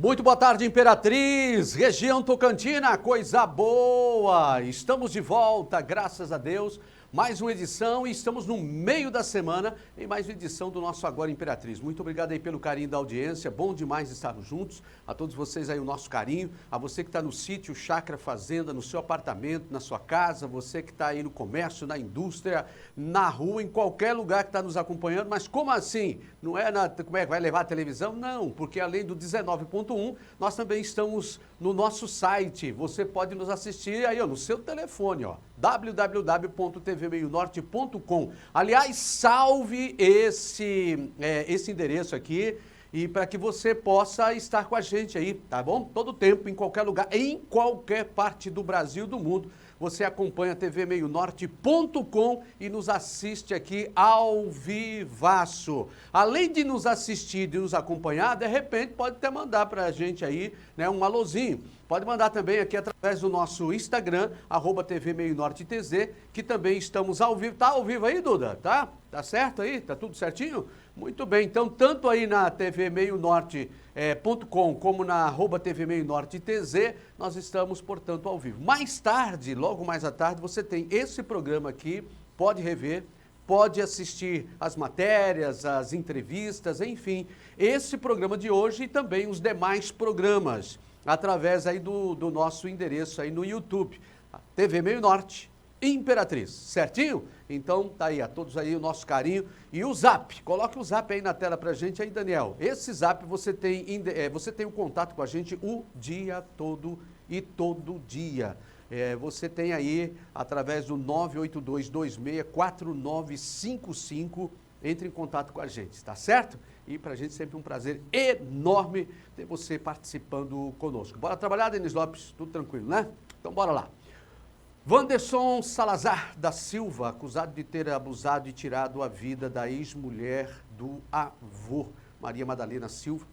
Muito boa tarde, Imperatriz, região Tocantina, coisa boa! Estamos de volta, graças a Deus, mais uma edição e estamos no meio da semana em mais uma edição do nosso Agora Imperatriz. Muito obrigado aí pelo carinho da audiência, bom demais estarmos juntos, a todos vocês aí o nosso carinho, a você que está no sítio, chácara, fazenda, no seu apartamento, na sua casa, você que está aí no comércio, na indústria, na rua, em qualquer lugar que está nos acompanhando, mas como assim? Não é como é que vai levar a televisão? Não, porque além do 19.1, nós também estamos no nosso site, você pode nos assistir aí ó, no seu telefone, ó, www.tvmeionorte.com. Aliás, salve esse endereço aqui e para que você possa estar com a gente aí, tá bom? Todo tempo, em qualquer lugar, em qualquer parte do Brasil, do mundo. Você acompanha tvmeionorte.com e nos assiste aqui ao vivaço. Além de nos assistir e nos acompanhar, de repente pode até mandar para a gente aí, né, um alôzinho. Pode mandar também aqui através do nosso Instagram, @tvmeionortetz, que também estamos ao vivo. Tá ao vivo aí, Duda? Tá? Tá certo aí? Tá tudo certinho? Muito bem, então tanto aí na tvmeionorte.com como na @tvmeionortetz, nós estamos, portanto, ao vivo. Mais tarde, logo mais à tarde, você tem esse programa aqui, pode rever, pode assistir as matérias, as entrevistas, enfim, esse programa de hoje e também os demais programas, através aí do nosso endereço aí no YouTube, TV Meio Norte, Imperatriz, certinho? Então tá aí, a todos aí o nosso carinho e o Zap, coloque o Zap aí na tela pra gente aí, Daniel. Esse Zap você tem o contato com a gente o dia todo e todo dia. Você tem aí através do 982264955, entre em contato com a gente, tá certo? E pra gente sempre um prazer enorme ter você participando conosco. Bora trabalhar, Denis Lopes? Tudo tranquilo, né? Então bora lá. Wanderson Salazar da Silva, acusado de ter abusado e tirado a vida da ex-mulher do avô, Maria Madalena Silva,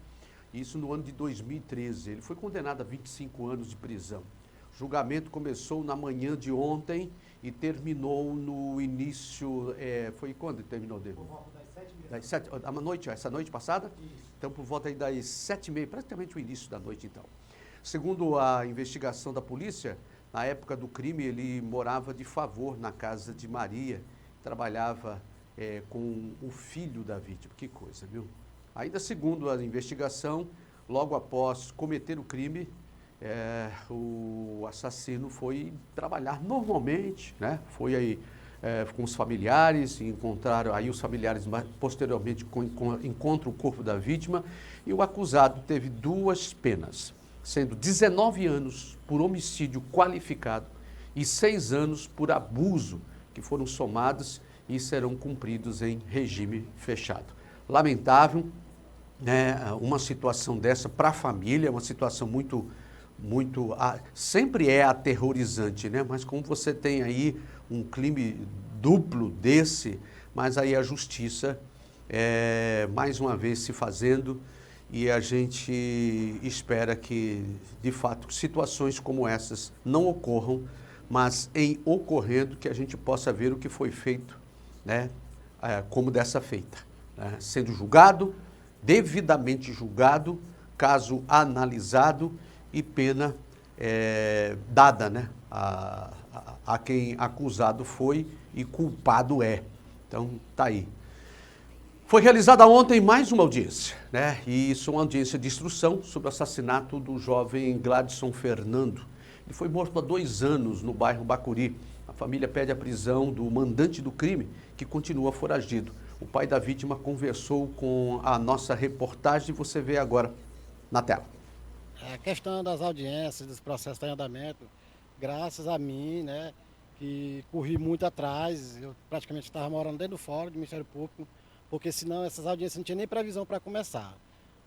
isso no ano de 2013. Ele foi condenado a 25 anos de prisão. O julgamento começou na manhã de ontem e terminou no início, foi quando terminou? Por volta das 7h30. À noite, essa noite passada? Isso. Então, por volta aí das 7h30, praticamente o início da noite, então. Segundo a investigação da polícia, na época do crime, ele morava de favor na casa de Maria, trabalhava com o filho da vítima. Que coisa, viu? Ainda segundo a investigação, logo após cometer o crime, o assassino foi trabalhar normalmente, né? Foi aí com os familiares, encontraram aí os familiares posteriormente encontram o corpo da vítima e o acusado teve 2 penas, sendo 19 anos por homicídio qualificado e 6 anos por abuso, que foram somados e serão cumpridos em regime fechado. Lamentável, né, uma situação dessa para a família, uma situação sempre é aterrorizante, né? Mas como você tem aí um crime duplo desse, mas aí a justiça, mais uma vez se fazendo, e a gente espera que, de fato, situações como essas não ocorram, mas em ocorrendo que a gente possa ver o que foi feito, né, como dessa feita, né, sendo julgado, devidamente julgado, caso analisado e pena dada, né, a quem acusado foi e culpado é. Então, tá aí. Foi realizada ontem mais uma audiência, né? E isso é uma audiência de instrução sobre o assassinato do jovem Gladson Fernando. Ele foi morto há 2 anos no bairro Bacuri. A família pede a prisão do mandante do crime, que continua foragido. O pai da vítima conversou com a nossa reportagem, você vê agora na tela. A questão das audiências, dos processos em andamento, graças a mim, né, que corri muito atrás, eu praticamente estava morando dentro do fórum do Ministério Público, porque senão essas audiências não tinha nem previsão para começar.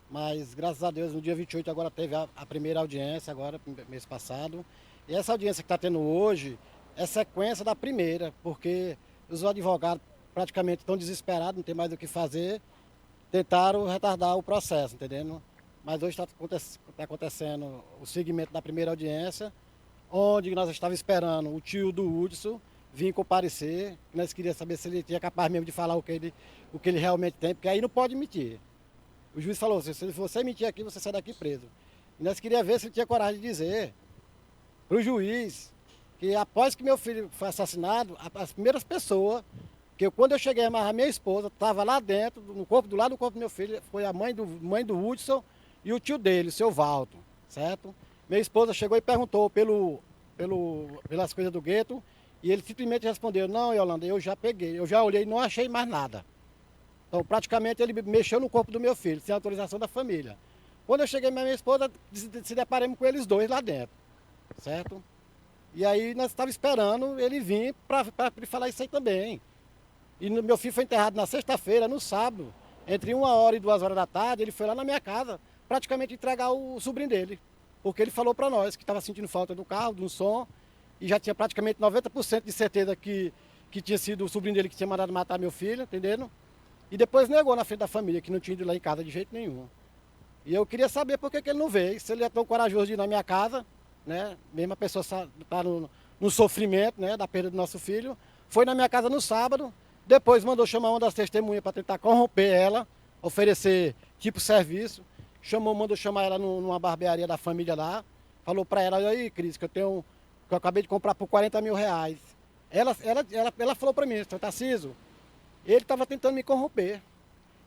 Mas, graças a Deus, no dia 28 agora teve a primeira audiência, agora, mês passado. E essa audiência que está tendo hoje é sequência da primeira, porque os advogados praticamente estão desesperados, não tem mais o que fazer, tentaram retardar o processo, entendendo? Mas hoje está acontecendo o seguimento da primeira audiência, onde nós estávamos esperando o tio do Hudson vir comparecer, nós queríamos saber se ele tinha capaz mesmo de falar o que ele realmente tem, porque aí não pode mentir. O juiz falou, se você mentir aqui, você sai daqui preso. E nós queríamos ver se ele tinha coragem de dizer para o juiz que após que meu filho foi assassinado, as primeiras pessoas, quando eu cheguei, a minha esposa estava lá dentro, do lado do corpo do meu filho, foi a mãe do Hudson e o tio dele, o seu Valdo, certo? Minha esposa chegou e perguntou pelas coisas do gueto, e ele simplesmente respondeu, não, Yolanda, eu já peguei, eu já olhei e não achei mais nada. Então, praticamente, ele mexeu no corpo do meu filho, sem autorização da família. Quando eu cheguei, minha esposa, se deparamos com eles dois lá dentro, certo? E aí nós estávamos esperando ele vir para falar isso aí também. E meu filho foi enterrado na sexta-feira, no sábado, entre 1h e 2h da tarde, ele foi lá na minha casa, praticamente entregar o sobrinho dele. Porque ele falou para nós que estava sentindo falta do carro, do som, e já tinha praticamente 90% de certeza que tinha sido o sobrinho dele que tinha mandado matar meu filho, entendendo? E depois negou na frente da família, que não tinha ido lá em casa de jeito nenhum. E eu queria saber por que ele não veio, se ele é tão corajoso de ir na minha casa, né? Mesmo a pessoa está no sofrimento, né, da perda do nosso filho, foi na minha casa no sábado, depois mandou chamar uma das testemunhas para tentar corromper ela, oferecer tipo serviço, mandou chamar ela numa barbearia da família lá, falou para ela, aí Cris, que eu acabei de comprar por 40 mil reais. Ela falou para mim, Tarcísio, ele estava tentando me corromper.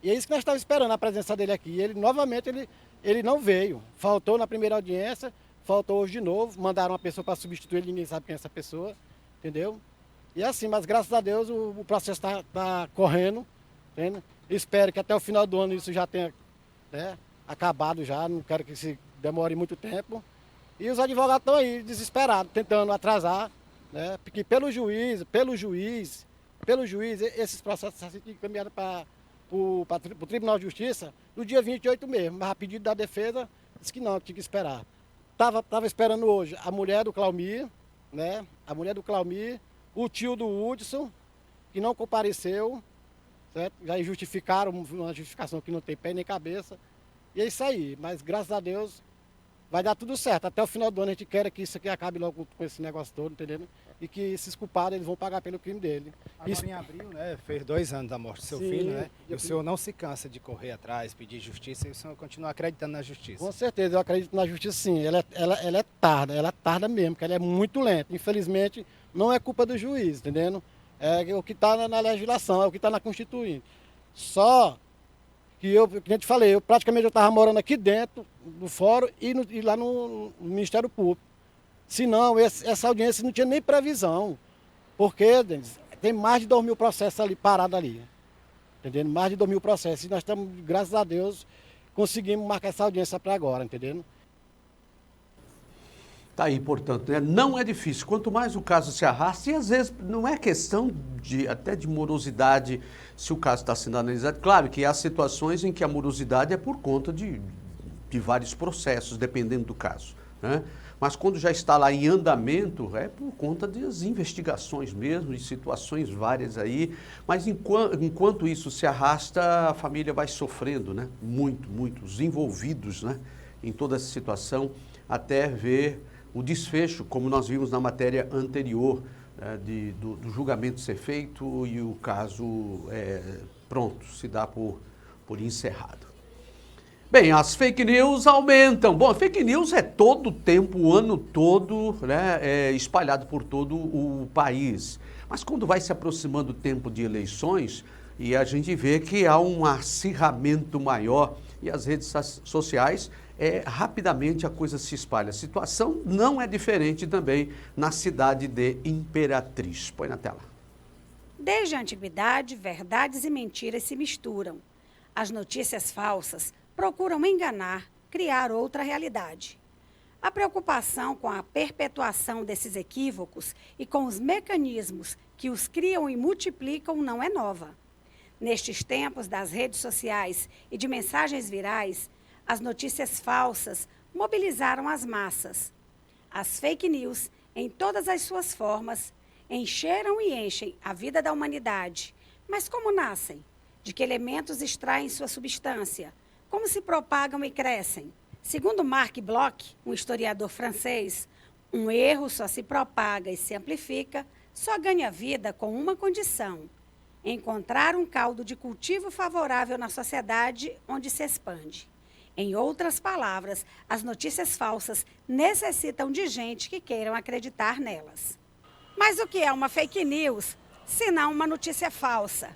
E é isso que nós estávamos esperando, a presença dele aqui. Ele, novamente, ele não veio. Faltou na primeira audiência, faltou hoje de novo. Mandaram uma pessoa para substituir ele, ninguém sabe quem é essa pessoa, entendeu? E assim, mas graças a Deus o processo está correndo, entende? Espero que até o final do ano isso já tenha, né, acabado já, não quero que isso demore muito tempo. E os advogados estão aí desesperados, tentando atrasar, né? Porque pelo juiz, esses processos estão sendo encaminhados para o Tribunal de Justiça no dia 28 mesmo, mas a pedido da defesa disse que não, tinha que esperar. Tava esperando hoje a mulher do Claumir, né? A mulher do Claumir, o tio do Hudson, que não compareceu, certo? Já justificaram uma justificação que não tem pé nem cabeça. E é isso aí, mas graças a Deus vai dar tudo certo. Até o final do ano a gente quer que isso aqui acabe logo com esse negócio todo, entendeu? E que esses culpados eles vão pagar pelo crime dele. Agora em abril, né, fez 2 anos da morte do seu filho, né? E o senhor não se cansa de correr atrás, pedir justiça, e o senhor continua acreditando na justiça. Com certeza, eu acredito na justiça sim. Ela é tarda mesmo, porque ela é muito lenta. Infelizmente, não é culpa do juiz, entendendo? É o que está na legislação, é o que está na Constituinte. Só que que eu te falei, eu praticamente estava morando aqui dentro do fórum e lá no Ministério Público. Senão, essa audiência não tinha nem previsão. Porque, Denis, tem mais de 2.000 processos ali, parados ali. Entendendo? Mais de 2.000 processos. E nós estamos, graças a Deus, conseguimos marcar essa audiência para agora, entendendo? Tá aí, portanto, né? Não é difícil. Quanto mais o caso se arrasta, e às vezes não é questão até de morosidade se o caso está sendo analisado. Claro que há situações em que a morosidade é por conta de vários processos, dependendo do caso, né? Mas quando já está lá em andamento, é por conta das investigações mesmo, de situações várias aí. Mas enquanto isso se arrasta, a família vai sofrendo, né? Muito, os envolvidos, né, em toda essa situação, até ver o desfecho, como nós vimos na matéria anterior, do julgamento ser feito e o caso, pronto, se dá por encerrado. Bem, as fake news aumentam. Bom, fake news é todo o tempo, o ano todo, né, espalhado por todo o país. Mas quando vai se aproximando o tempo de eleições, e a gente vê que há um acirramento maior, e as redes sociais, rapidamente a coisa se espalha. A situação não é diferente também na cidade de Imperatriz. Põe na tela. Desde a antiguidade, verdades e mentiras se misturam. As notícias falsas procuram enganar, criar outra realidade. A preocupação com a perpetuação desses equívocos e com os mecanismos que os criam e multiplicam não é nova. Nestes tempos das redes sociais e de mensagens virais, as notícias falsas mobilizaram as massas. As fake news, em todas as suas formas, encheram e enchem a vida da humanidade. Mas como nascem? De que elementos extraem sua substância? Como se propagam e crescem? Segundo Marc Bloch, um historiador francês, um erro só se propaga e se amplifica, só ganha vida com uma condição: encontrar um caldo de cultivo favorável na sociedade onde se expande. Em outras palavras, as notícias falsas necessitam de gente que queiram acreditar nelas. Mas o que é uma fake news, se não uma notícia falsa?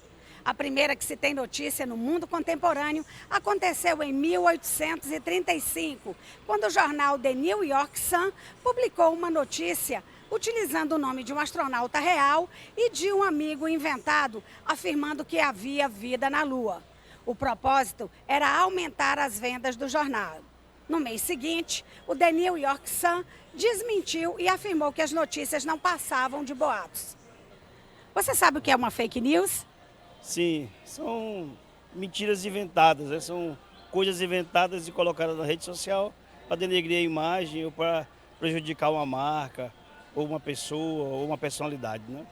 A primeira que se tem notícia no mundo contemporâneo aconteceu em 1835, quando o jornal The New York Sun publicou uma notícia utilizando o nome de um astronauta real e de um amigo inventado, afirmando que havia vida na Lua. O propósito era aumentar as vendas do jornal. No mês seguinte, o The New York Sun desmentiu e afirmou que as notícias não passavam de boatos. Você sabe o que é uma fake news? Sim, são mentiras inventadas, né? São coisas inventadas e colocadas na rede social para denegrir a imagem ou para prejudicar uma marca, ou uma pessoa, ou uma personalidade, né?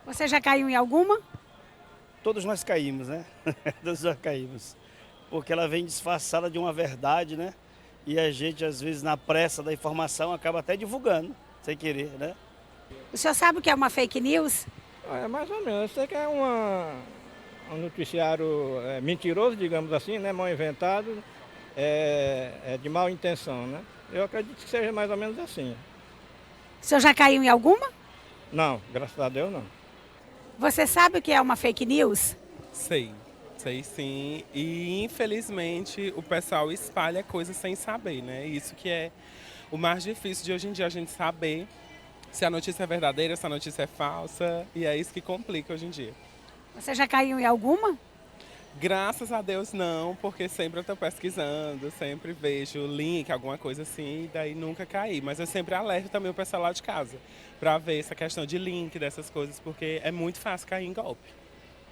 Você já caiu em alguma? Todos nós caímos, né? Todos nós caímos. Porque ela vem disfarçada de uma verdade, né? E a gente, às vezes, na pressa da informação, acaba até divulgando, sem querer, né? O senhor sabe o que é uma fake news? É mais ou menos. Isso aqui é um noticiário mentiroso, digamos assim, né? Mal inventado, de má intenção, né? Eu acredito que seja mais ou menos assim. O senhor já caiu em alguma? Não, graças a Deus não. Você sabe o que é uma fake news? Sei sim. E infelizmente o pessoal espalha coisas sem saber, né? Isso que é o mais difícil de hoje em dia, a gente saber se a notícia é verdadeira, se a notícia é falsa. E é isso que complica hoje em dia. Você já caiu em alguma? Graças a Deus não, porque sempre eu estou pesquisando, sempre vejo o link, alguma coisa assim, e daí nunca caí. Mas eu sempre alerto também o pessoal lá de casa, para ver essa questão de link, dessas coisas, porque é muito fácil cair em golpe.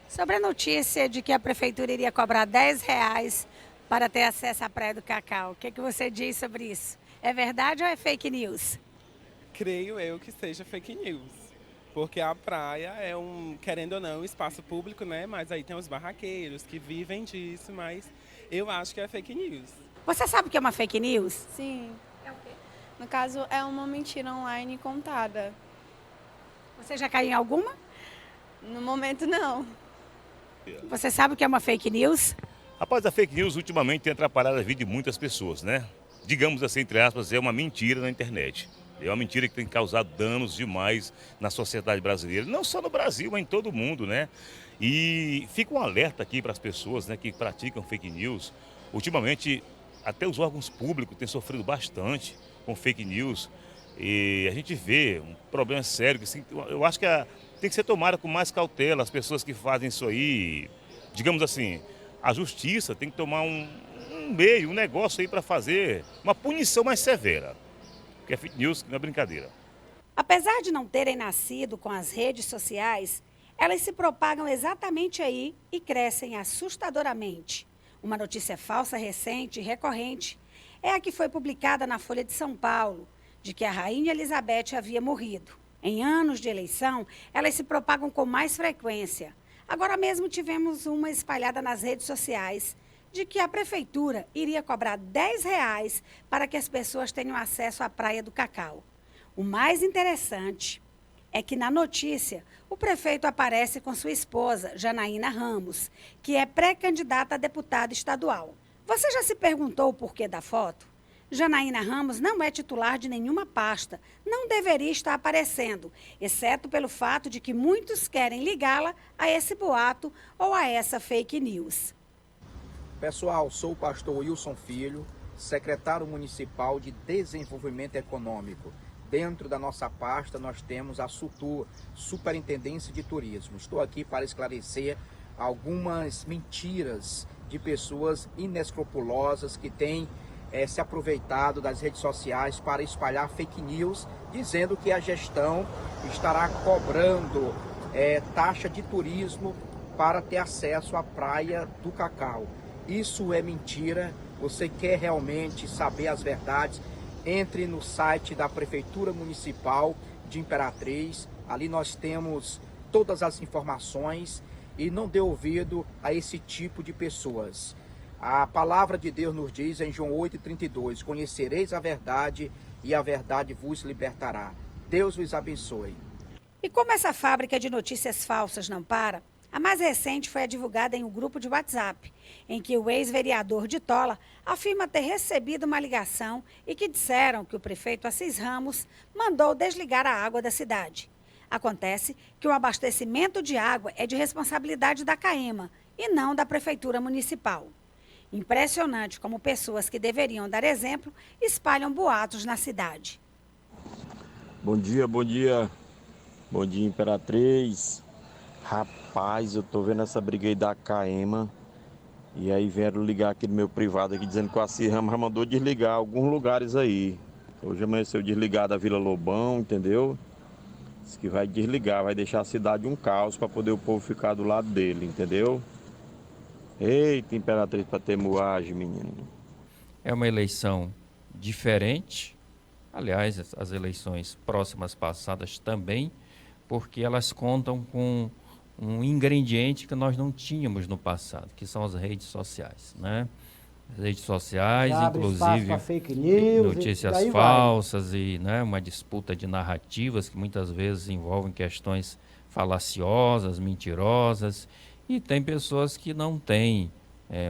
Sobre a notícia de que a prefeitura iria cobrar R$10 para ter acesso à Praia do Cacau, o que você diz sobre isso? É verdade ou é fake news? Creio eu que seja fake news. Porque a praia é querendo ou não, um espaço público, né? Mas aí tem os barraqueiros que vivem disso, mas eu acho que é fake news. Você sabe o que é uma fake news? Sim. É o quê? No caso, é uma mentira online contada. Você já caiu em alguma? No momento, não. Você sabe o que é uma fake news? Rapaz, a fake news ultimamente tem atrapalhado a vida de muitas pessoas, né? Digamos assim, entre aspas, é uma mentira na internet. É uma mentira que tem causado danos demais na sociedade brasileira, não só no Brasil, mas em todo o mundo, né? E fica um alerta aqui para as pessoas, né, que praticam fake news. Ultimamente, até os órgãos públicos têm sofrido bastante com fake news. E a gente vê um problema sério, que assim, eu acho que tem que ser tomada com mais cautela. As pessoas que fazem isso aí, digamos assim, a justiça tem que tomar um negócio aí para fazer uma punição mais severa. Porque a fake news não é brincadeira. Apesar de não terem nascido com as redes sociais, elas se propagam exatamente aí e crescem assustadoramente. Uma notícia falsa recente e recorrente é a que foi publicada na Folha de São Paulo, de que a Rainha Elizabeth havia morrido. Em anos de eleição, elas se propagam com mais frequência. Agora mesmo tivemos uma espalhada nas redes sociais, de que a prefeitura iria cobrar R$10 para que as pessoas tenham acesso à Praia do Cacau. O mais interessante é que na notícia o prefeito aparece com sua esposa, Janaína Ramos, que é pré-candidata a deputada estadual. Você já se perguntou o porquê da foto? Janaína Ramos não é titular de nenhuma pasta, não deveria estar aparecendo, exceto pelo fato de que muitos querem ligá-la a esse boato ou a essa fake news. Pessoal, sou o pastor Wilson Filho, secretário municipal de Desenvolvimento Econômico. Dentro da nossa pasta nós temos a SUTUR, Superintendência de Turismo. Estou aqui para esclarecer algumas mentiras de pessoas inescrupulosas que têm se aproveitado das redes sociais para espalhar fake news, dizendo que a gestão estará cobrando taxa de turismo para ter acesso à Praia do Cacau. Isso é mentira. Você quer realmente saber as verdades? Entre no site da Prefeitura Municipal de Imperatriz. Ali nós temos todas as informações e não dê ouvido a esse tipo de pessoas. A palavra de Deus nos diz em João 8,32: conhecereis a verdade e a verdade vos libertará. Deus vos abençoe. E como essa fábrica de notícias falsas não para, A mais recente foi a divulgada em um grupo de WhatsApp, em que o ex-vereador de Tola afirma ter recebido uma ligação e que disseram que o prefeito Assis Ramos mandou desligar a água da cidade. Acontece que o abastecimento de água é de responsabilidade da CAEMA e não da Prefeitura Municipal. Impressionante como pessoas que deveriam dar exemplo espalham boatos na cidade. Bom dia, bom dia. Bom dia, Imperatriz. Rapaz, eu tô vendo essa briga aí da CAEMA. E aí vieram ligar aqui no meu privado aqui dizendo que o Assis Ramos mandou desligar alguns lugares aí. Hoje amanheceu desligado a Vila Lobão, entendeu? Diz que vai desligar, vai deixar a cidade um caos para poder o povo ficar do lado dele, entendeu? Eita, Imperatriz, para ter moagem, menino. É uma eleição diferente. Aliás, as eleições próximas passadas também, porque elas contam com um ingrediente que nós não tínhamos no passado, que são as redes sociais, né? As redes sociais, inclusive fake news, notícias falsas e, né, uma disputa de narrativas que muitas vezes envolvem questões falaciosas, mentirosas, e tem pessoas que não têm,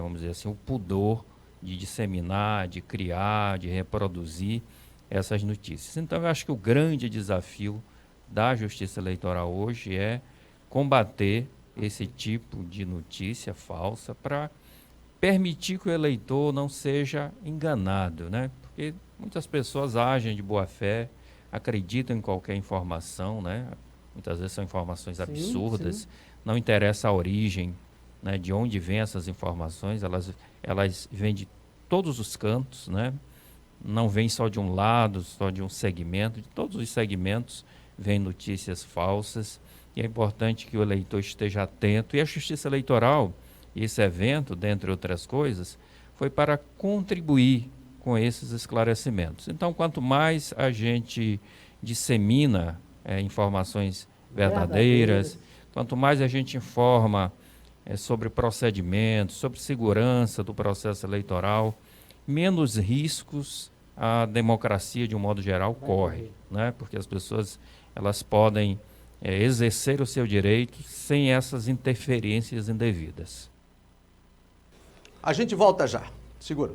vamos dizer assim, o pudor de disseminar, de criar, de reproduzir essas notícias. Então, eu acho que o grande desafio da Justiça Eleitoral hoje é combater esse tipo de notícia falsa para permitir que o eleitor não seja enganado, né? Porque muitas pessoas agem de boa fé, acreditam em qualquer informação, né? Muitas vezes são informações absurdas, sim. Não interessa a origem, né, de onde vêm essas informações, elas vêm de todos os cantos, né? Não vem só de um lado, só de um segmento, de todos os segmentos vêm notícias falsas, e é importante que o eleitor esteja atento. E a Justiça Eleitoral, esse evento, dentre outras coisas, foi para contribuir com esses esclarecimentos. Então, quanto mais a gente dissemina informações verdadeiras, quanto mais a gente informa sobre procedimentos, sobre segurança do processo eleitoral, menos riscos a democracia, de um modo geral, corre, né? Porque as pessoas elas podem exercer o seu direito sem essas interferências indevidas. A gente volta já. Segura.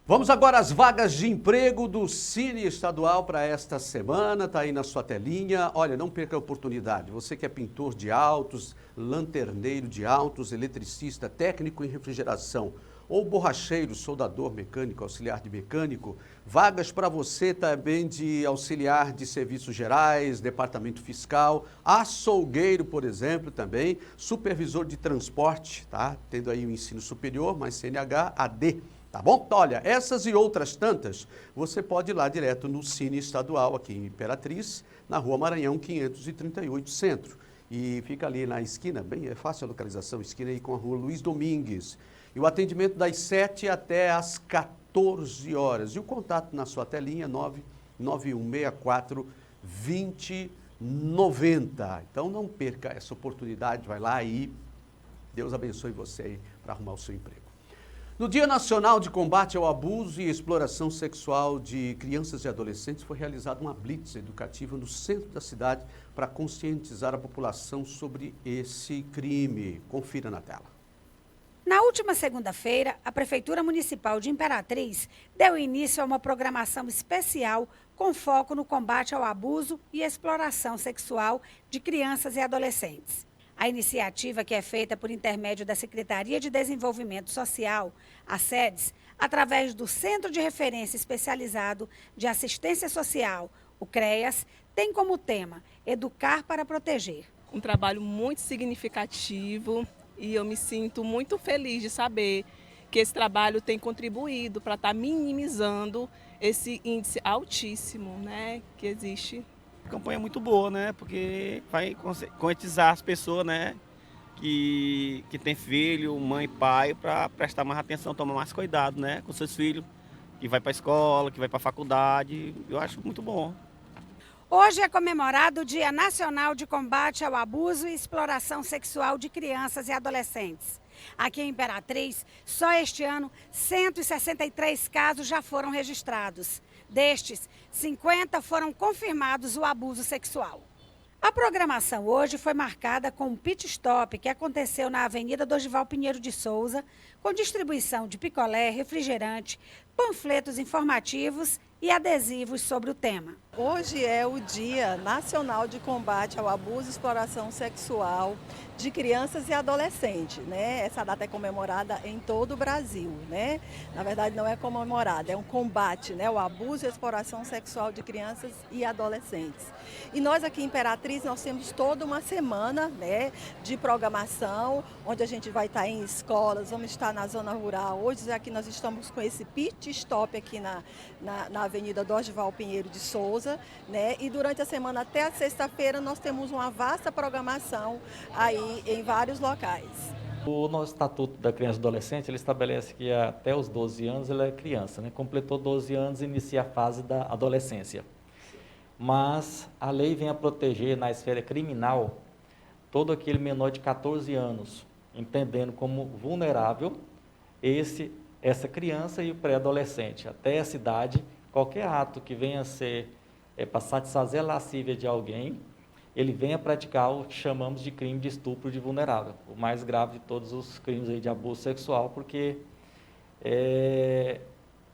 Vamos agora às vagas de emprego do Cine Estadual para esta semana. Está aí na sua telinha. Olha, não perca a oportunidade. Você que é pintor de autos, lanterneiro de autos, eletricista, técnico em refrigeração, ou borracheiro, soldador mecânico, auxiliar de mecânico, vagas para você também de auxiliar de serviços gerais, departamento fiscal, açougueiro, por exemplo, também, supervisor de transporte, tá? Tendo aí o ensino superior, mais CNH, AD, tá bom? Olha, essas e outras tantas, você pode ir lá direto no Cine Estadual, aqui em Imperatriz, na Rua Maranhão, 538, Centro. E fica ali na esquina, bem, é fácil a localização, esquina aí com a Rua Luiz Domingues. E o atendimento das 7 até às 14 horas. E o contato na sua telinha, 99164-2090. Então não perca essa oportunidade, vai lá e Deus abençoe você aí para arrumar o seu emprego. No Dia Nacional de Combate ao Abuso e Exploração Sexual de Crianças e Adolescentes, foi realizada uma blitz educativa no centro da cidade para conscientizar a população sobre esse crime. Confira na tela. Na última segunda-feira, a Prefeitura Municipal de Imperatriz deu início a uma programação especial com foco no combate ao abuso e exploração sexual de crianças e adolescentes. A iniciativa, que é feita por intermédio da Secretaria de Desenvolvimento Social, a SEDES, através do Centro de Referência Especializado de Assistência Social, o CREAS, tem como tema Educar para Proteger. Um trabalho muito significativo. E eu me sinto muito feliz de saber que esse trabalho tem contribuído para estar minimizando esse índice altíssimo, né, que existe. A campanha é muito boa, né, porque vai conscientizar as pessoas, né, que tem filho, mãe, pai, para prestar mais atenção, tomar mais cuidado, né, com seus filhos, que vai para a escola, que vai para a faculdade. Eu acho muito bom. Hoje é comemorado o Dia Nacional de Combate ao Abuso e Exploração Sexual de Crianças e Adolescentes. Aqui em Imperatriz, só este ano, 163 casos já foram registrados. Destes, 50 foram confirmados o abuso sexual. A programação hoje foi marcada com um pit stop que aconteceu na Avenida Dorival Pinheiro de Souza, com distribuição de picolé, refrigerante, panfletos informativos e adesivos sobre o tema. Hoje é o Dia Nacional de Combate ao Abuso e Exploração Sexual de Crianças e Adolescentes, né? Essa data é comemorada em todo o Brasil, né? Na verdade não é comemorada, é um combate, né? O abuso e exploração sexual de crianças e adolescentes. E nós aqui em Imperatriz, nós temos toda uma semana, né, de programação, onde a gente vai estar em escolas, vamos estar na zona rural. Hoje aqui nós estamos com esse pit stop aqui na Avenida Dorival Pinheiro de Souza, né? E durante a semana até a sexta-feira nós temos uma vasta programação aí em vários locais. O nosso Estatuto da Criança e Adolescente, ele estabelece que até os 12 anos ele é criança, né? Completou 12 anos e inicia a fase da adolescência. Mas a lei vem a proteger na esfera criminal todo aquele menor de 14 anos, entendendo como vulnerável essa criança e o pré-adolescente. Até essa idade, qualquer ato que venha a ser para satisfazer a lascívia de alguém, ele vem a praticar o que chamamos de crime de estupro de vulnerável, o mais grave de todos os crimes aí de abuso sexual, porque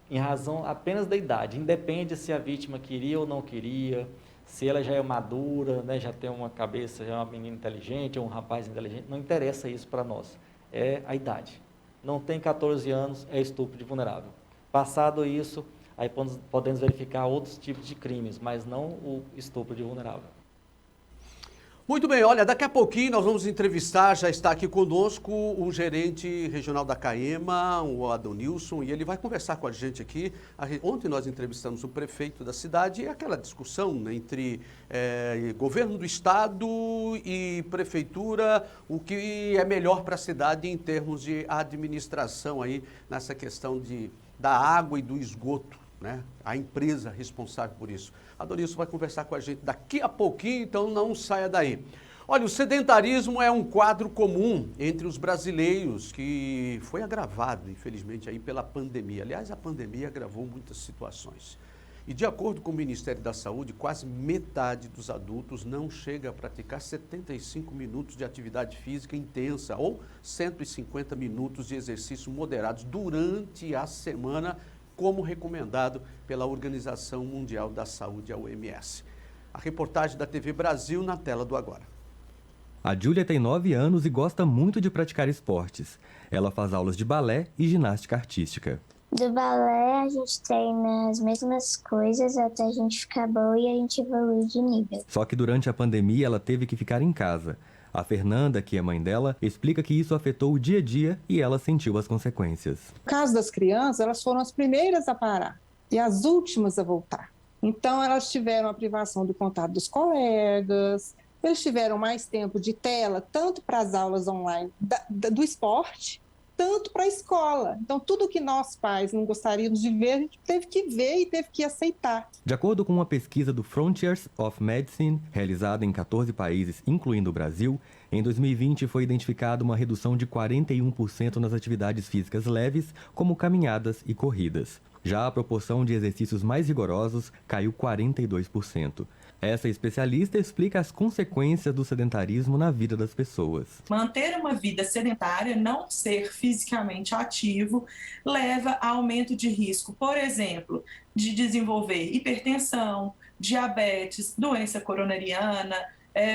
em razão apenas da idade, independe se a vítima queria ou não queria, se ela já é madura, né, já tem uma cabeça, já é uma menina inteligente ou um rapaz inteligente, não interessa isso para nós, é a idade. Não tem 14 anos, é estupro de vulnerável. Passado isso, aí podemos verificar outros tipos de crimes, mas não o estupro de vulnerável. Muito bem, olha, daqui a pouquinho nós vamos entrevistar, já está aqui conosco o gerente regional da CAEMA, o Adonilson, e ele vai conversar com a gente aqui. Ontem nós entrevistamos o prefeito da cidade e aquela discussão, né, entre governo do estado e prefeitura, o que é melhor para a cidade em termos de administração aí nessa questão da água e do esgoto, né? A empresa responsável por isso. A Adonilson vai conversar com a gente daqui a pouquinho, então não saia daí. Olha, o sedentarismo é um quadro comum entre os brasileiros que foi agravado, infelizmente, aí pela pandemia. Aliás, a pandemia agravou muitas situações. E de acordo com o Ministério da Saúde, quase metade dos adultos não chega a praticar 75 minutos de atividade física intensa ou 150 minutos de exercício moderados durante a semana, como recomendado pela Organização Mundial da Saúde, a OMS. A reportagem da TV Brasil na tela do agora. A Júlia tem 9 anos e gosta muito de praticar esportes. Ela faz aulas de balé e ginástica artística. Do balé a gente treina as mesmas coisas até a gente ficar boa e a gente evolui de nível. Só que durante a pandemia ela teve que ficar em casa. A Fernanda, que é mãe dela, explica que isso afetou o dia a dia e ela sentiu as consequências. No caso das crianças, elas foram as primeiras a parar e as últimas a voltar. Então, elas tiveram a privação do contato dos colegas, eles tiveram mais tempo de tela, tanto para as aulas online do esporte, tanto para a escola. Então, tudo que nós pais não gostaríamos de ver, a gente teve que ver e teve que aceitar. De acordo com uma pesquisa do Frontiers of Medicine, realizada em 14 países, incluindo o Brasil, em 2020 foi identificada uma redução de 41% nas atividades físicas leves, como caminhadas e corridas. Já a proporção de exercícios mais rigorosos caiu 42%. Essa especialista explica as consequências do sedentarismo na vida das pessoas. Manter uma vida sedentária, não ser fisicamente ativo, leva a aumento de risco, por exemplo, de desenvolver hipertensão, diabetes, doença coronariana,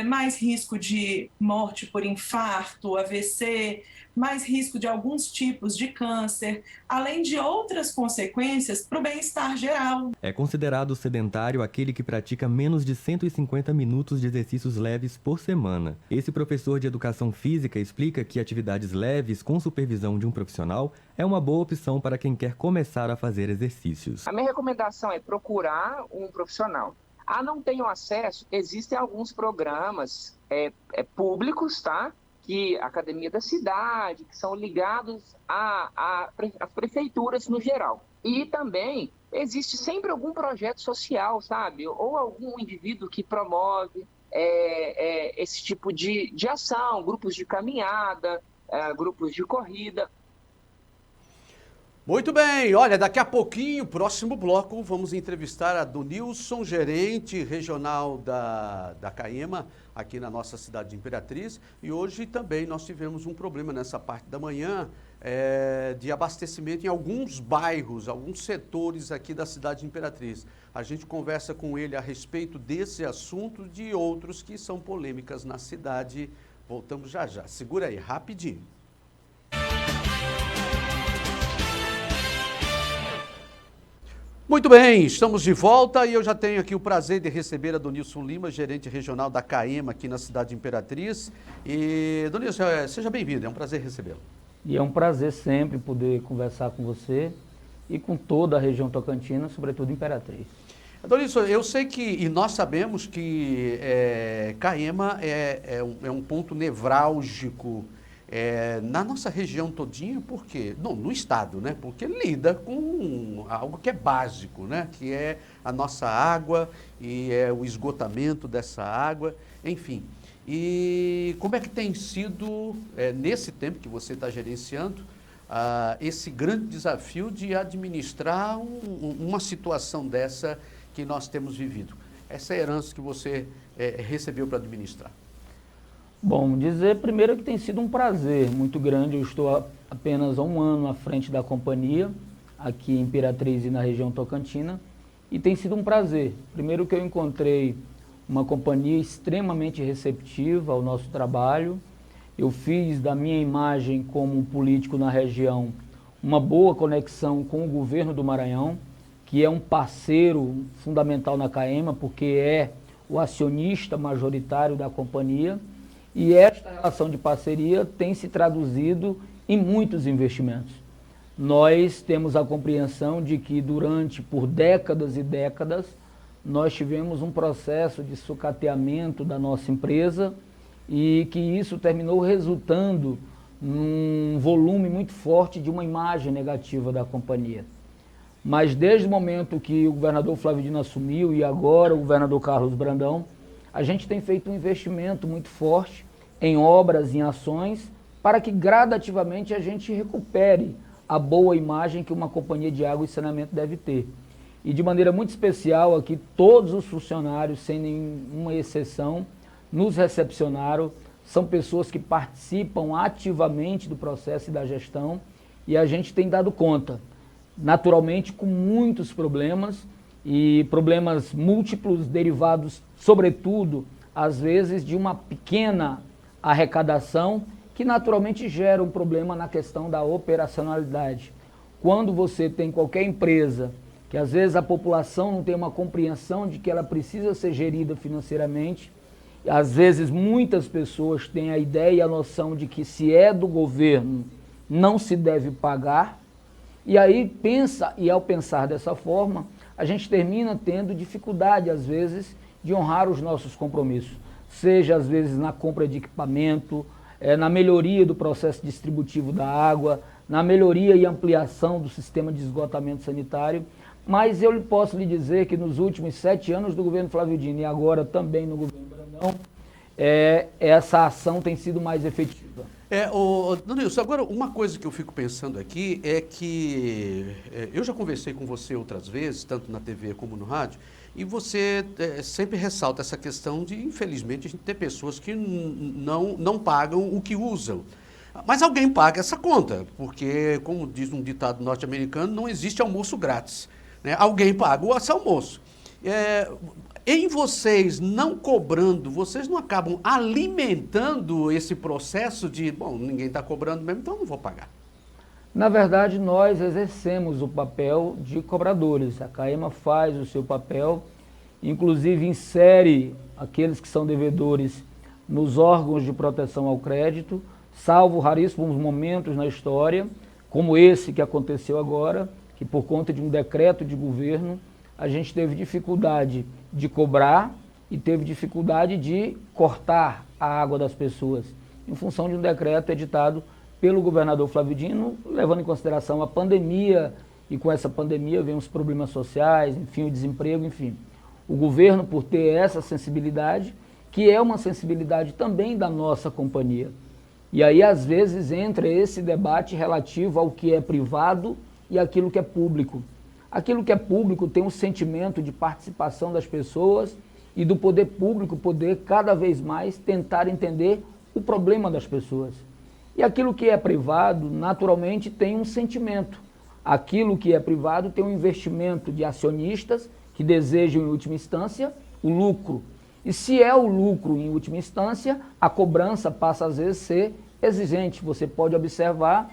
mais risco de morte por infarto, AVC, mais risco de alguns tipos de câncer, além de outras consequências para o bem-estar geral. É considerado sedentário aquele que pratica menos de 150 minutos de exercícios leves por semana. Esse professor de educação física explica que atividades leves com supervisão de um profissional é uma boa opção para quem quer começar a fazer exercícios. A minha recomendação é procurar um profissional. Não tenho acesso, existem alguns programas públicos, tá? Que a Academia da Cidade, que são ligados às prefeituras no geral. E também existe sempre algum projeto social, sabe? Ou algum indivíduo que promove esse tipo de ação, grupos de caminhada, grupos de corrida. Muito bem, olha, daqui a pouquinho, próximo bloco, vamos entrevistar a Donilson, gerente regional da CAEMA, aqui na nossa cidade de Imperatriz. E hoje também nós tivemos um problema nessa parte da manhã de abastecimento em alguns bairros, alguns setores aqui da cidade de Imperatriz. A gente conversa com ele a respeito desse assunto e de outros que são polêmicas na cidade. Voltamos já já. Segura aí, rapidinho. Muito bem, estamos de volta e eu já tenho aqui o prazer de receber a Donilson Lima, gerente regional da CAEMA aqui na cidade de Imperatriz. E, Donilson, seja bem-vindo, é um prazer recebê-lo. E é um prazer sempre poder conversar com você e com toda a região tocantina, sobretudo Imperatriz. Donilson, eu sei que, e nós sabemos que CAEMA é um ponto nevrálgico na nossa região todinha, por quê? Não, no estado, né? Porque lida com algo que é básico, né? Que é a nossa água e o esgotamento dessa água, enfim. E como é que tem sido, nesse tempo que você está gerenciando, esse grande desafio de administrar uma situação dessa que nós temos vivido? Essa herança que você recebeu para administrar. Bom, dizer primeiro que tem sido um prazer muito grande. Eu estou apenas há um ano à frente da companhia, aqui em Imperatriz e na região tocantina, e tem sido um prazer. Primeiro que eu encontrei uma companhia extremamente receptiva ao nosso trabalho. Eu fiz da minha imagem como um político na região uma boa conexão com o governo do Maranhão, que é um parceiro fundamental na CAEMA, porque é o acionista majoritário da companhia. E esta relação de parceria tem se traduzido em muitos investimentos. Nós temos a compreensão de que por décadas e décadas, nós tivemos um processo de sucateamento da nossa empresa e que isso terminou resultando num volume muito forte de uma imagem negativa da companhia. Mas desde o momento que o governador Flávio Dino assumiu e agora o governador Carlos Brandão, a gente tem feito um investimento muito forte em obras, em ações, para que gradativamente a gente recupere a boa imagem que uma companhia de água e saneamento deve ter. E de maneira muito especial aqui, todos os funcionários, sem nenhuma exceção, nos recepcionaram. São pessoas que participam ativamente do processo e da gestão e a gente tem dado conta, naturalmente com muitos problemas e problemas múltiplos derivados, sobretudo, às vezes, de uma pequena arrecadação que naturalmente gera um problema na questão da operacionalidade. Quando você tem qualquer empresa que às vezes a população não tem uma compreensão de que ela precisa ser gerida financeiramente, às vezes muitas pessoas têm a ideia e a noção de que se é do governo não se deve pagar, e aí ao pensar dessa forma, a gente termina tendo dificuldade às vezes de honrar os nossos compromissos, seja às vezes na compra de equipamento, na melhoria do processo distributivo da água, na melhoria e ampliação do sistema de esgotamento sanitário. Mas eu posso lhe dizer que nos últimos 7 anos do governo Flávio Dino e agora também no governo Brandão, essa ação tem sido mais efetiva. Donilson, agora uma coisa que eu fico pensando aqui é que eu já conversei com você outras vezes, tanto na TV como no rádio, e você sempre ressalta essa questão de, infelizmente, a gente ter pessoas que não pagam o que usam. Mas alguém paga essa conta, porque, como diz um ditado norte-americano, não existe almoço grátis, né? Alguém paga esse almoço. Em vocês não cobrando, vocês não acabam alimentando esse processo de, bom, ninguém está cobrando mesmo, então eu não vou pagar? Na verdade, nós exercemos o papel de cobradores. A CAEMA faz o seu papel, inclusive insere aqueles que são devedores nos órgãos de proteção ao crédito, salvo raríssimos momentos na história, como esse que aconteceu agora, que por conta de um decreto de governo, a gente teve dificuldade de cobrar e teve dificuldade de cortar a água das pessoas, em função de um decreto editado pelo governador Flávio Dino, levando em consideração a pandemia, e com essa pandemia vem os problemas sociais, enfim, o desemprego, enfim. O governo, por ter essa sensibilidade, que é uma sensibilidade também da nossa companhia. E aí, às vezes, entra esse debate relativo ao que é privado e aquilo que é público. Aquilo que é público tem um sentimento de participação das pessoas e do poder público poder cada vez mais tentar entender o problema das pessoas. E aquilo que é privado, naturalmente, tem um sentimento. Aquilo que é privado tem um investimento de acionistas que desejam, em última instância, o lucro. E se é o lucro, em última instância, a cobrança passa, às vezes, a ser exigente. Você pode observar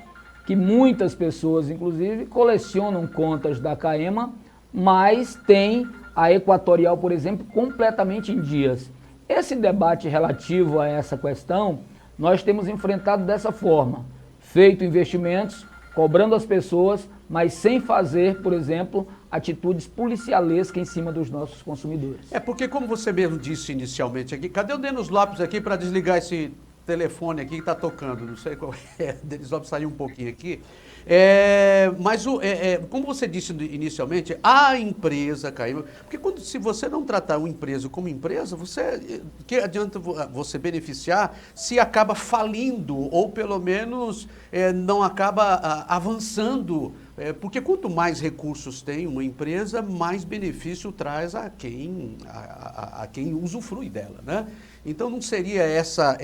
que muitas pessoas, inclusive, colecionam contas da CAEMA, mas tem a Equatorial, por exemplo, completamente em dias. Esse debate relativo a essa questão, nós temos enfrentado dessa forma, feito investimentos, cobrando as pessoas, mas sem fazer, por exemplo, atitudes policialescas em cima dos nossos consumidores. É porque, como você mesmo disse inicialmente aqui, cadê o Denis Lopes aqui para desligar esse telefone aqui que está tocando? Não sei qual é, o Denis Lopes saiu um pouquinho aqui. Mas, como você disse inicialmente, a empresa, Caíma, porque se você não tratar uma empresa como empresa, que adianta você beneficiar se acaba falindo ou pelo menos não acaba avançando, porque quanto mais recursos tem uma empresa, mais benefício traz a quem usufrui dela, né? Então não seria essa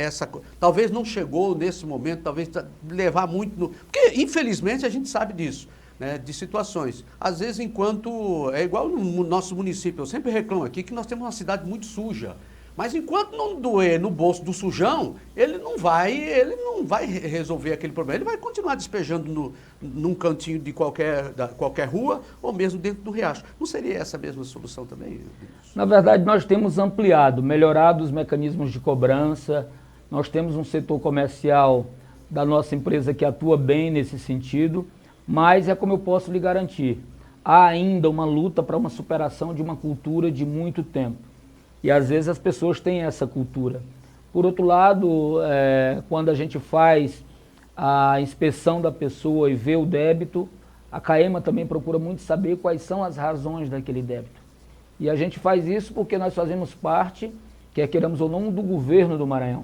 talvez não chegou nesse momento, talvez levar muito porque infelizmente a gente sabe disso, né, de situações. Às vezes é igual no nosso município, eu sempre reclamo aqui que nós temos uma cidade muito suja. Mas enquanto não doer no bolso do sujão, ele não vai resolver aquele problema. Ele vai continuar despejando num cantinho de qualquer rua ou mesmo dentro do riacho. Não seria essa a mesma solução também? Na verdade, nós temos ampliado, melhorado os mecanismos de cobrança. Nós temos um setor comercial da nossa empresa que atua bem nesse sentido, mas é como eu posso lhe garantir, há ainda uma luta para uma superação de uma cultura de muito tempo. E às vezes as pessoas têm essa cultura. Por outro lado, quando a gente faz a inspeção da pessoa e vê o débito, a CAEMA também procura muito saber quais são as razões daquele débito. E a gente faz isso porque nós fazemos parte, quer queiramos ou não, do governo do Maranhão.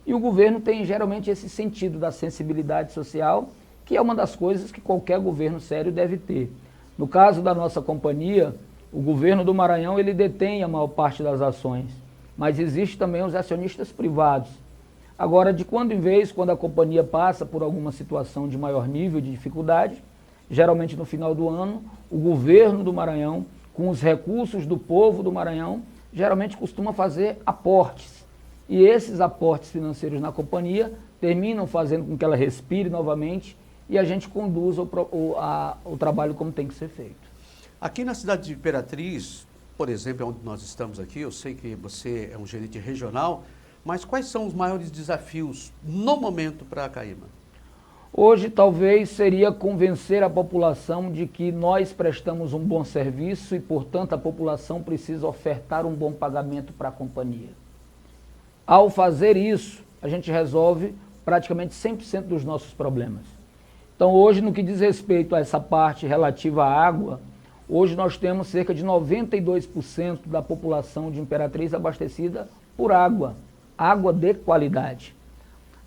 E o governo tem geralmente esse sentido da sensibilidade social, que é uma das coisas que qualquer governo sério deve ter. No caso da nossa companhia, o governo do Maranhão ele detém a maior parte das ações, mas existe também os acionistas privados. Agora, de quando em vez, quando a companhia passa por alguma situação de maior nível de dificuldade, geralmente no final do ano, o governo do Maranhão, com os recursos do povo do Maranhão, geralmente costuma fazer aportes. E esses aportes financeiros na companhia terminam fazendo com que ela respire novamente e a gente conduza o trabalho como tem que ser feito. Aqui na cidade de Imperatriz, por exemplo, onde nós estamos aqui, eu sei que você é um gerente regional, mas quais são os maiores desafios no momento para a CAEMA? Hoje talvez seria convencer a população de que nós prestamos um bom serviço e, portanto, a população precisa ofertar um bom pagamento para a companhia. Ao fazer isso, a gente resolve praticamente 100% dos nossos problemas. Então hoje, no que diz respeito a essa parte relativa à água, hoje nós temos cerca de 92% da população de Imperatriz abastecida por água de qualidade.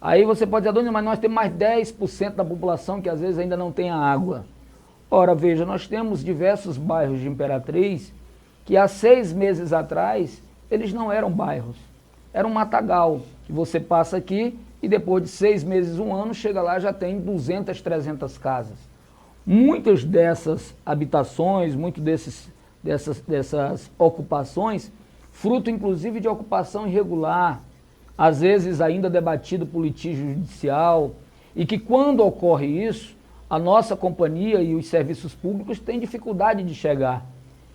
Aí você pode dizer, Adônio, mas nós temos mais 10% da população que às vezes ainda não tem a água. Ora, veja, nós temos diversos bairros de Imperatriz que há 6 meses atrás eles não eram bairros. Era um matagal, que você passa aqui e depois de 6 meses, 1 ano, chega lá já tem 200, 300 casas. Muitas dessas habitações, dessas ocupações, fruto inclusive de ocupação irregular, às vezes ainda debatido por litígio judicial, e que quando ocorre isso, a nossa companhia e os serviços públicos têm dificuldade de chegar.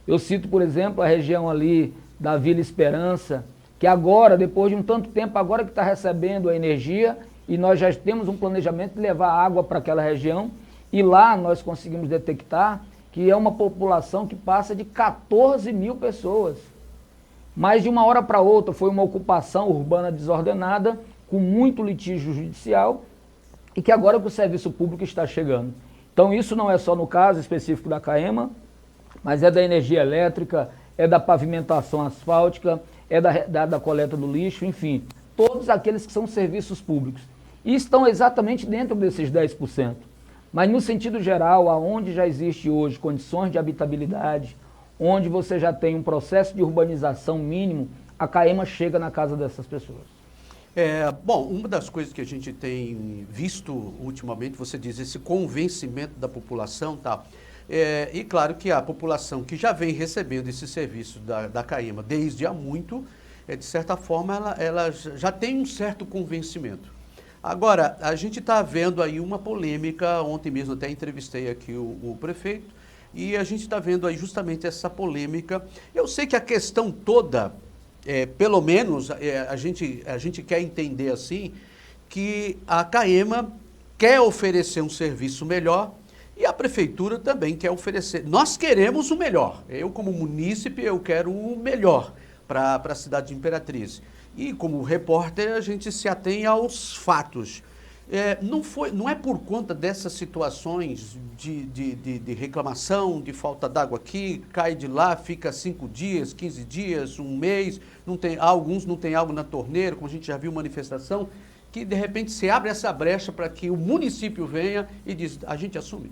Eu cito, por exemplo, a região ali da Vila Esperança, que agora, depois de um tanto tempo, agora que está recebendo a energia, e nós já temos um planejamento de levar água para aquela região, e lá nós conseguimos detectar que é uma população que passa de 14 mil pessoas. Mas de uma hora para outra foi uma ocupação urbana desordenada, com muito litígio judicial, e que agora que o serviço público está chegando. Então isso não é só no caso específico da CAEMA, mas é da energia elétrica, é da pavimentação asfáltica, é da coleta do lixo, enfim, todos aqueles que são serviços públicos. E estão exatamente dentro desses 10%. Mas no sentido geral, aonde já existe hoje condições de habitabilidade, onde você já tem um processo de urbanização mínimo, a CAEMA chega na casa dessas pessoas. Bom, uma das coisas que a gente tem visto ultimamente, você diz, esse convencimento da população, tá? E claro que a população que já vem recebendo esse serviço da CAEMA desde há muito, de certa forma, ela já tem um certo convencimento. Agora, a gente está vendo aí uma polêmica, ontem mesmo até entrevistei aqui o prefeito, e a gente está vendo aí justamente essa polêmica. Eu sei que a questão toda, pelo menos a gente quer entender assim, que a CAEMA quer oferecer um serviço melhor e a prefeitura também quer oferecer. Nós queremos o melhor. Eu, como munícipe, eu quero o melhor para a cidade de Imperatriz. E como repórter, a gente se atém aos fatos. Não é por conta dessas situações de reclamação, de falta d'água aqui, cai de lá, fica 5 dias, 15 dias, um mês, alguns não tem água na torneira, como a gente já viu manifestação, que de repente se abre essa brecha para que o município venha e diz, a gente assume.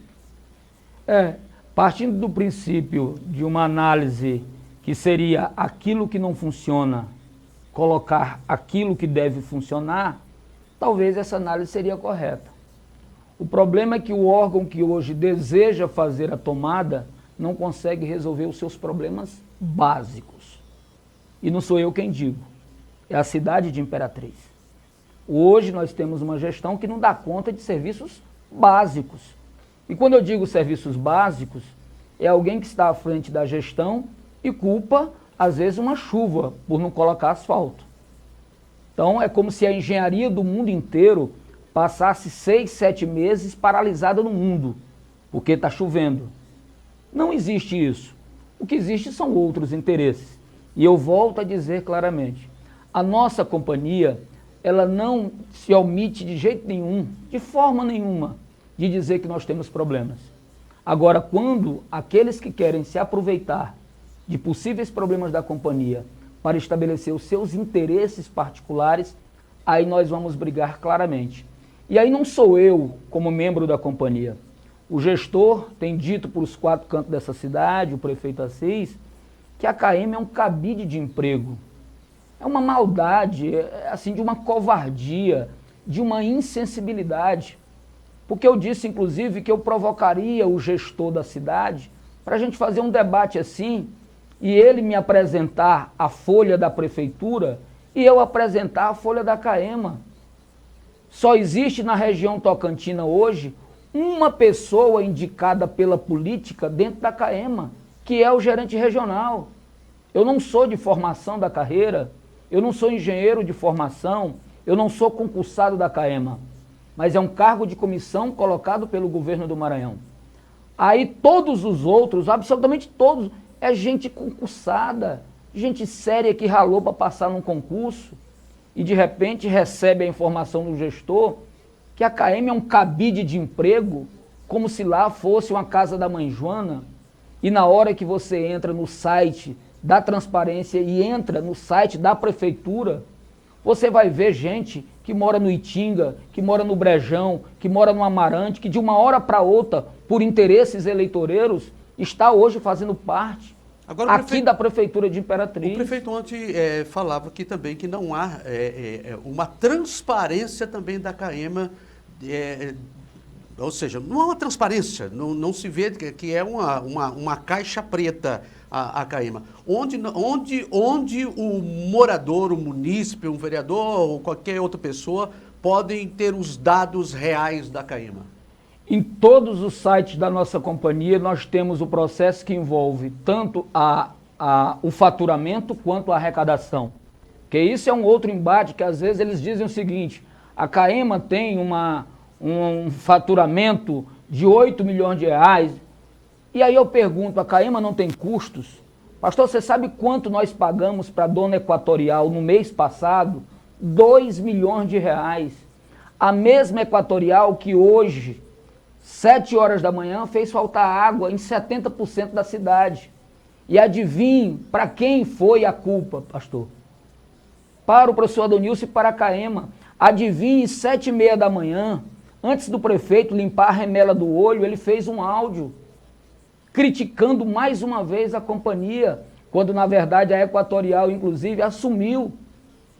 Partindo do princípio de uma análise que seria aquilo que não funciona, colocar aquilo que deve funcionar, talvez essa análise seria correta. O problema é que o órgão que hoje deseja fazer a tomada não consegue resolver os seus problemas básicos. E não sou eu quem digo, é a cidade de Imperatriz. Hoje nós temos uma gestão que não dá conta de serviços básicos. E quando eu digo serviços básicos, é alguém que está à frente da gestão e culpa, às vezes, uma chuva por não colocar asfalto. Então, é como se a engenharia do mundo inteiro passasse 6, 7 meses paralisada no mundo, porque está chovendo. Não existe isso. O que existe são outros interesses. E eu volto a dizer claramente, a nossa companhia, ela não se omite de jeito nenhum, de forma nenhuma, de dizer que nós temos problemas. Agora, quando aqueles que querem se aproveitar de possíveis problemas da companhia para estabelecer os seus interesses particulares, aí nós vamos brigar claramente. E aí não sou eu, como membro da companhia. O gestor tem dito para os 4 cantos dessa cidade, o prefeito Assis, que a CAEMA é um cabide de emprego. É uma maldade, assim, de uma covardia, de uma insensibilidade. Porque eu disse, inclusive, que eu provocaria o gestor da cidade para a gente fazer um debate assim, e ele me apresentar a folha da prefeitura e eu apresentar a folha da CAEMA. Só existe na região tocantina hoje uma pessoa indicada pela política dentro da CAEMA, que é o gerente regional. Eu não sou de formação da carreira, eu não sou engenheiro de formação, eu não sou concursado da CAEMA, mas é um cargo de comissão colocado pelo governo do Maranhão. Aí todos os outros, absolutamente todos, é gente concursada, gente séria que ralou para passar num concurso e de repente recebe a informação do gestor que a CAEMA é um cabide de emprego, como se lá fosse uma casa da mãe Joana, e na hora que você entra no site da transparência e entra no site da prefeitura, você vai ver gente que mora no Itinga, que mora no Brejão, que mora no Amarante, que de uma hora para outra, por interesses eleitoreiros, está hoje fazendo parte aqui da Prefeitura de Imperatriz. O prefeito ontem falava aqui também que não há uma transparência também da CAEMA, ou seja, não há uma transparência, não se vê que é uma caixa preta a CAEMA. Onde o morador, o munícipe, um vereador ou qualquer outra pessoa podem ter os dados reais da CAEMA? Em todos os sites da nossa companhia, nós temos o processo que envolve tanto o faturamento quanto a arrecadação. Porque isso é um outro embate que às vezes eles dizem o seguinte, a CAEMA tem um faturamento de 8 milhões de reais, e aí eu pergunto, a CAEMA não tem custos? Pastor, você sabe quanto nós pagamos para a Dona Equatorial no mês passado? 2 milhões de reais. A mesma Equatorial que hoje, 7 horas da manhã, fez faltar água em 70% da cidade. E adivinhe para quem foi a culpa, pastor? Para o professor Adonilson e para a CAEMA. Adivinhe, 7h30 da manhã, Antes do prefeito limpar a remela do olho, ele fez um áudio criticando mais uma vez a companhia, quando na verdade a Equatorial, inclusive, assumiu.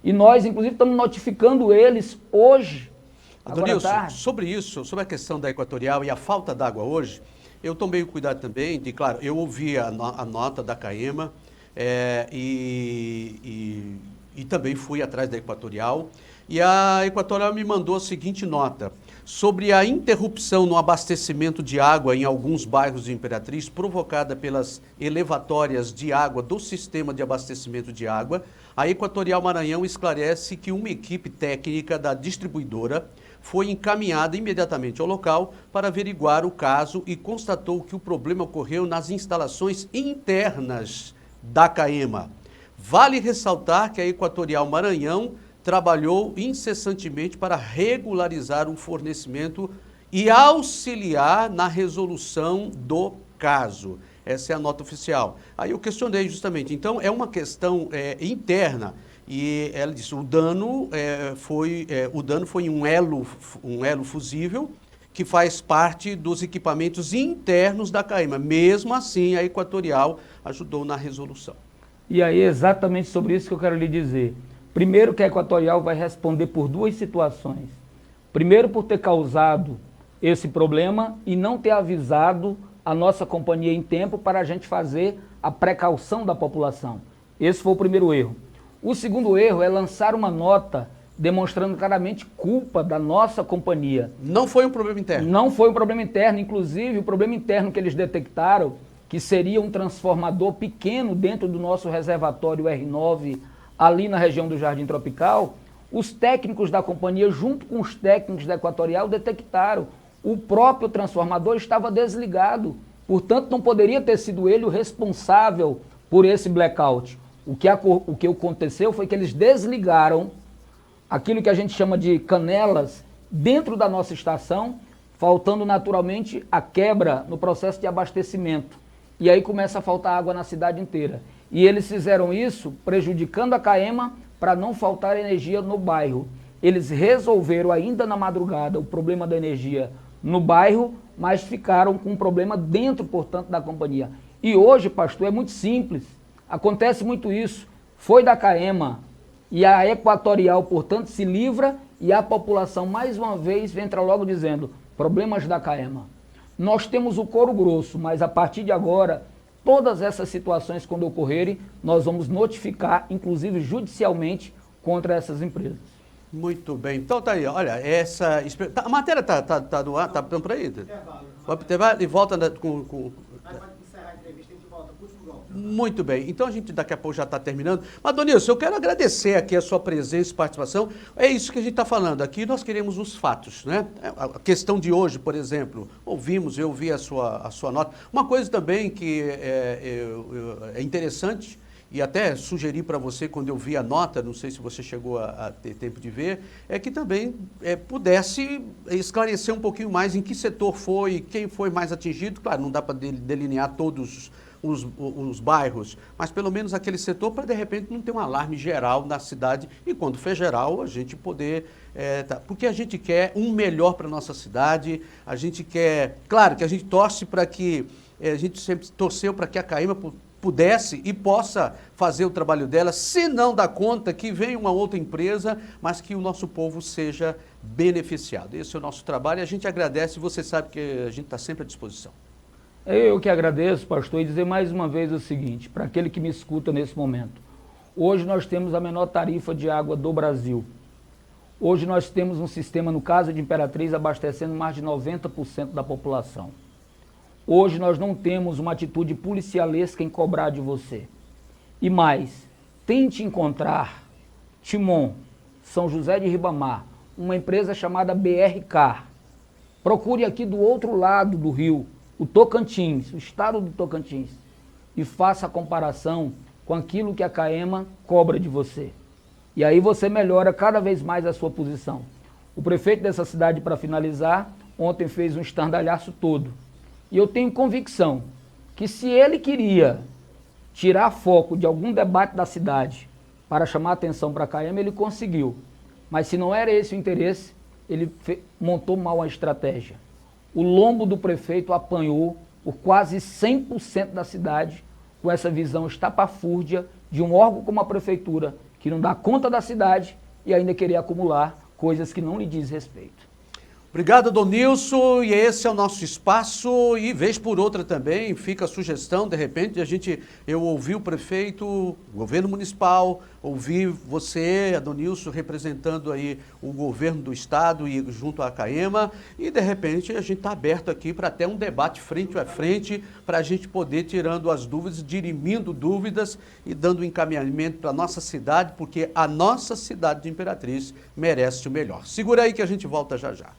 E nós, inclusive, estamos notificando eles hoje. Adonilson, sobre isso, sobre a questão da Equatorial e a falta d'água hoje, eu tomei o cuidado também de, claro, eu ouvi a nota da CAEMA e também fui atrás da Equatorial. E a Equatorial me mandou a seguinte nota: sobre a interrupção no abastecimento de água em alguns bairros de Imperatriz, provocada pelas elevatórias de água do sistema de abastecimento de água, a Equatorial Maranhão esclarece que uma equipe técnica da distribuidora foi encaminhada imediatamente ao local para averiguar o caso e constatou que o problema ocorreu nas instalações internas da CAEMA. Vale ressaltar que a Equatorial Maranhão trabalhou incessantemente para regularizar o fornecimento e auxiliar na resolução do caso. Essa é a nota oficial. Aí eu questionei justamente, então é uma questão interna, e ela disse, o dano foi em um elo fusível que faz parte dos equipamentos internos da CAEMA. Mesmo assim, a Equatorial ajudou na resolução. E aí é exatamente sobre isso que eu quero lhe dizer. Primeiro que a Equatorial vai responder por duas situações. Primeiro por ter causado esse problema e não ter avisado a nossa companhia em tempo para a gente fazer a precaução da população. Esse foi o primeiro erro. O segundo erro é lançar uma nota demonstrando claramente culpa da nossa companhia. Não foi um problema interno? Não foi um problema interno. Inclusive, o problema interno que eles detectaram, que seria um transformador pequeno dentro do nosso reservatório R9, ali na região do Jardim Tropical, os técnicos da companhia, junto com os técnicos da Equatorial, detectaram. O próprio transformador estava desligado. Portanto, não poderia ter sido ele o responsável por esse blackout. O que aconteceu foi que eles desligaram aquilo que a gente chama de canelas dentro da nossa estação, faltando naturalmente a quebra no processo de abastecimento. E aí começa a faltar água na cidade inteira. E eles fizeram isso prejudicando a CAEMA para não faltar energia no bairro. Eles resolveram ainda na madrugada o problema da energia no bairro, mas ficaram com um problema dentro, portanto, da companhia. E hoje, pastor, é muito simples. Acontece muito isso. Foi da CAEMA e a Equatorial, portanto, se livra e a população, mais uma vez, entra logo dizendo, problemas da CAEMA. Nós temos o couro grosso, mas a partir de agora, todas essas situações, quando ocorrerem, nós vamos notificar, inclusive judicialmente, contra essas empresas. Muito bem. Então tá aí, olha, a matéria tá no ar, tá por aí? Vai pro intervalo e volta com... Muito bem, então a gente daqui a pouco já está terminando. Mas, Donilson, eu quero agradecer aqui a sua presença e participação. É isso que a gente está falando aqui, nós queremos os fatos, né? A questão de hoje, por exemplo, eu ouvi a sua nota. Uma coisa também que é interessante, e até sugeri para você quando eu vi a nota, não sei se você chegou a ter tempo de ver, é que também pudesse esclarecer um pouquinho mais em que setor foi, quem foi mais atingido. Claro, não dá para delinear todos os bairros, mas pelo menos aquele setor para de repente não ter um alarme geral na cidade e quando for geral a gente poder, porque a gente quer um melhor para a nossa cidade, a gente quer, claro que a gente torce para que, a gente sempre torceu para que a CAEMA pudesse e possa fazer o trabalho dela, se não dá conta que venha uma outra empresa, mas que o nosso povo seja beneficiado. Esse é o nosso trabalho e a gente agradece, você sabe que a gente está sempre à disposição. Eu que agradeço, pastor, e dizer mais uma vez o seguinte, para aquele que me escuta nesse momento. Hoje nós temos a menor tarifa de água do Brasil. Hoje nós temos um sistema, no caso de Imperatriz, abastecendo mais de 90% da população. Hoje nós não temos uma atitude policialesca em cobrar de você. E mais, tente encontrar Timon, São José de Ribamar, uma empresa chamada BRK. Procure aqui do outro lado do rio, o Tocantins, o estado do Tocantins, e faça a comparação com aquilo que a CAEMA cobra de você. E aí você melhora cada vez mais a sua posição. O prefeito dessa cidade, para finalizar, ontem fez um estardalhaço todo. E eu tenho convicção que se ele queria tirar foco de algum debate da cidade para chamar atenção para a CAEMA, ele conseguiu. Mas se não era esse o interesse, ele montou mal a estratégia. O lombo do prefeito apanhou por quase 100% da cidade com essa visão estapafúrdia de um órgão como a prefeitura, que não dá conta da cidade e ainda querer acumular coisas que não lhe diz respeito. Obrigado, Donilson, e esse é o nosso espaço, e vez por outra também fica a sugestão, de repente, eu ouvi o prefeito, o governo municipal, ouvi você, Donilson, representando aí o governo do estado e junto à CAEMA, e de repente a gente está aberto aqui para até um debate frente a frente, para a gente poder tirando as dúvidas, dirimindo dúvidas e dando encaminhamento para a nossa cidade, porque a nossa cidade de Imperatriz merece o melhor. Segura aí que a gente volta já já.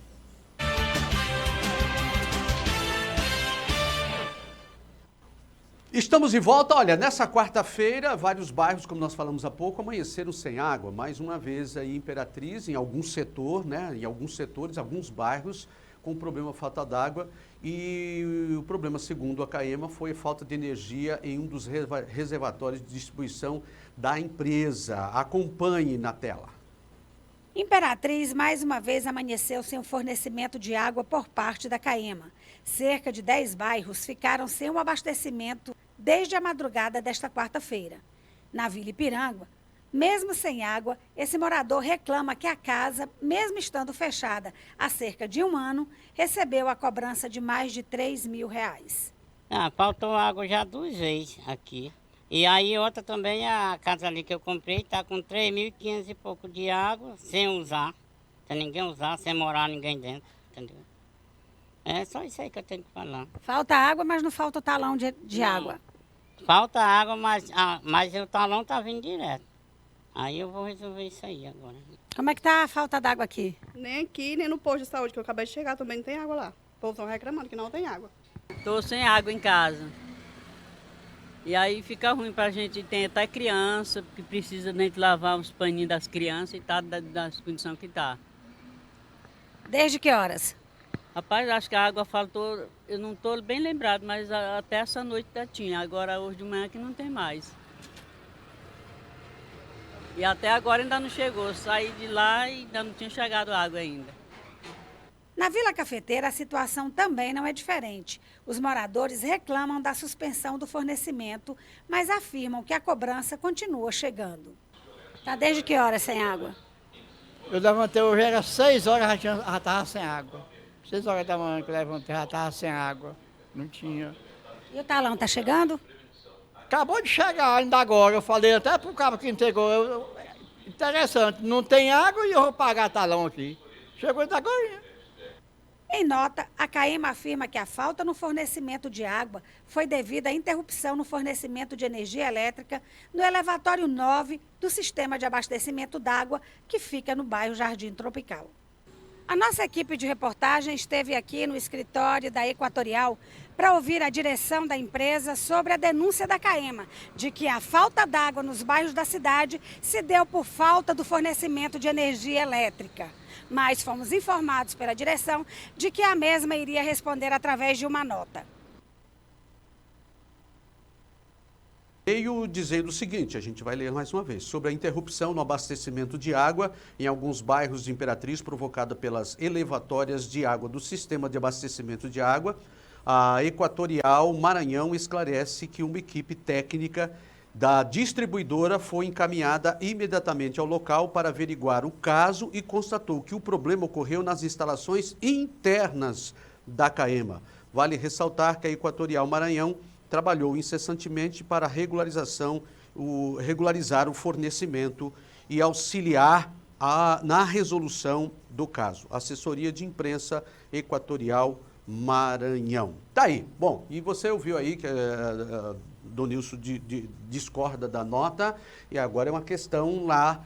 Estamos de volta. Olha, nessa quarta-feira, vários bairros, como nós falamos há pouco, amanheceram sem água. Mais uma vez aí, Imperatriz, em algum setor, né? Em alguns setores, alguns bairros, com problema falta d'água. E o problema, segundo a CAEMA, foi a falta de energia em um dos reservatórios de distribuição da empresa. Acompanhe na tela. Imperatriz, mais uma vez, amanheceu sem o fornecimento de água por parte da CAEMA. Cerca de 10 bairros ficaram sem o abastecimento desde a madrugada desta quarta-feira. Na Vila Ipiranga, mesmo sem água, esse morador reclama que a casa, mesmo estando fechada há cerca de um ano, recebeu a cobrança de mais de R$3 mil. Faltou água já 2 vezes aqui. E aí outra também, a casa ali que eu comprei, está com 3.500 e pouco de água, sem usar. Sem ninguém usar, sem morar ninguém dentro, entendeu? É só isso aí que eu tenho que falar. Falta água, mas não falta o talão de água. Falta água, mas o talão está vindo direto. Aí eu vou resolver isso aí agora. Como é que tá a falta d'água aqui? Nem aqui, nem no posto de saúde, que eu acabei de chegar, também não tem água lá. O povo estão reclamando que não tem água. Estou sem água em casa. E aí fica ruim pra gente, tem até criança, que precisa a gente lavar os paninhos das crianças e tá das condições que tá. Desde que horas? Rapaz, acho que a água faltou, eu não estou bem lembrado, mas até essa noite já tinha. Agora hoje de manhã que não tem mais. E até agora ainda não chegou, saí de lá e ainda não tinha chegado água ainda. Na Vila Cafeteira, a situação também não é diferente. Os moradores reclamam da suspensão do fornecimento, mas afirmam que a cobrança continua chegando. Tá desde que horas sem água? Eu levantei hoje, era 6 horas, já estava sem água. 6 horas da manhã que eu levantei, já estava sem água. Não tinha. E o talão tá chegando? Acabou de chegar ainda agora. Eu falei até pro cara que entregou. Interessante, não tem água e eu vou pagar talão aqui. Chegou ainda agora. Em nota, a CAEMA afirma que a falta no fornecimento de água foi devida à interrupção no fornecimento de energia elétrica no elevatório 9 do sistema de abastecimento d'água que fica no bairro Jardim Tropical. A nossa equipe de reportagem esteve aqui no escritório da Equatorial para ouvir a direção da empresa sobre a denúncia da CAEMA de que a falta d'água nos bairros da cidade se deu por falta do fornecimento de energia elétrica. Mas fomos informados pela direção de que a mesma iria responder através de uma nota. Veio dizendo o seguinte, a gente vai ler mais uma vez, sobre a interrupção no abastecimento de água em alguns bairros de Imperatriz provocada pelas elevatórias de água do sistema de abastecimento de água. A Equatorial Maranhão esclarece que uma equipe técnica da distribuidora foi encaminhada imediatamente ao local para averiguar o caso e constatou que o problema ocorreu nas instalações internas da CAEMA. Vale ressaltar que a Equatorial Maranhão trabalhou incessantemente para regularizar o fornecimento e auxiliar na resolução do caso. Assessoria de Imprensa Equatorial Maranhão. Tá aí. Bom, e você ouviu aí que Donilson discorda da nota e agora é uma questão lá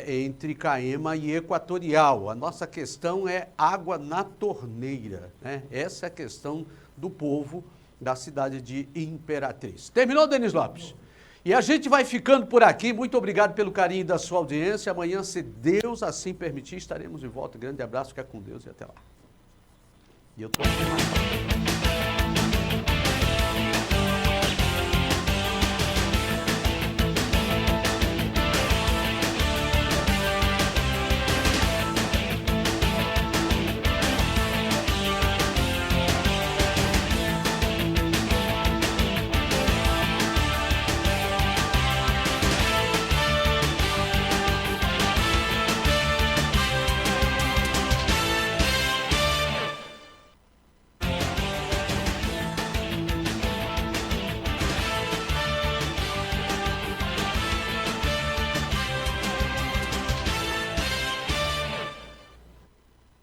entre CAEMA e Equatorial. A nossa questão é água na torneira, né? Essa é a questão do povo da cidade de Imperatriz. Terminou, Denis Lopes? E a gente vai ficando por aqui. Muito obrigado pelo carinho da sua audiência. Amanhã, se Deus assim permitir, estaremos de volta. Grande abraço, fica com Deus e até lá. E eu tô